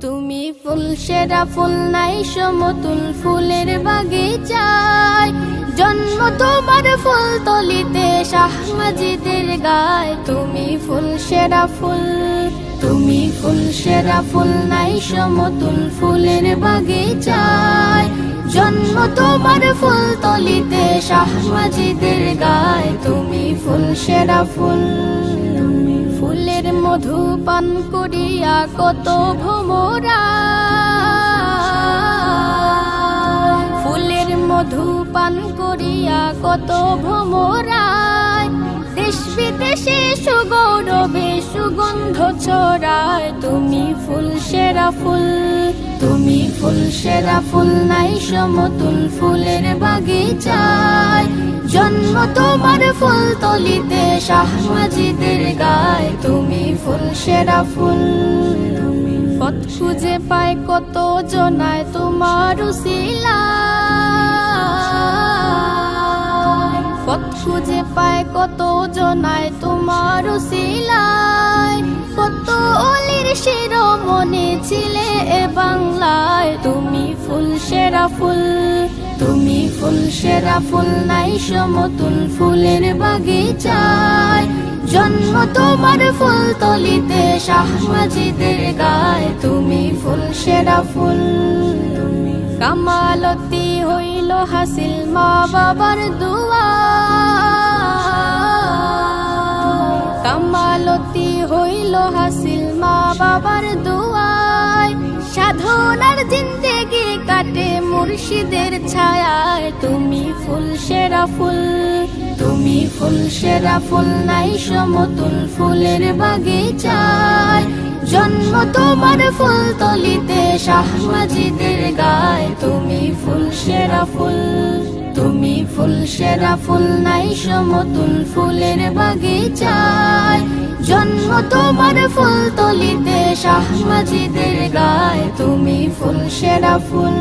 তুমি ফুল সেরা ফুল নাই সমতুল ফুলের বাগিচায়, জন্ম তোমার ফুল তলিতে শাহ মাজিদের গায়। তুমি ফুল সেরা ফুল, তুমি ফুল সেরা ফুল নাই সমতুল ফুলের বাগিচায়, জন্ম তোমার ফুল তলিতে শাহ মাজিদের গায়। তুমি ফুল সেরা ফুল, ফুলের মধু পান করিয়া কত ভোমরা, ফুলের মধু পান করিয়া কত ভোমরা, দেশ বিদেশে সুগৌরবে সুগন্ধ ছড়ায়। তুমি ফুল সেরা ফুল, তুমি ফুল সেরা ফুল নাই সমতুল ফুলের বাগিচায়, জন্ম তোমার ফুল তলিতে শাহ মাজিদের গায়। তুমি ফুল সেরা ফুল, পথ খুঁজে পায় কত জনায় তোমার উসিলায়, পথ খুঁজে পায় কত জনায় তোমার উসিলায়, কত অলির শিরোমণি ছিলে এ বাংলায়। তুমি ফুল সেরা ফুল, তুমি ফুল সেরা ফুল নাই সমতুল ফুলের বাগিচায়, জন্ম তোমার ফুল তলিতে শাহ মাজিদের গায়। তুমি ফুল সেরা ফুল, কামালতি হইল হাসিল মা বাবার দুয়া, কামালতি হইল হাসিল মা বাবার দুয়ায়, সাধনার জিন্দেগি কাটে মুর্শিদের ছায়ায়। তুমি ফুল সেরা ফুল, তুমি ফুল সেরা ফুল নাই সমতুল ফুলের বাগিচায়, জন্ম তোমার ফুল তলিতে শাহ মাজিদের গায়। তুমি ফুল সেরা ফুল, তুমি ফুল সেরা ফুল নাই সমতুল ফুলের বাগিচায়, জন্ম তোমার ফুল তলিতে শাহ মাজিদের গায়। তুমি ফুল সেরা ফুল।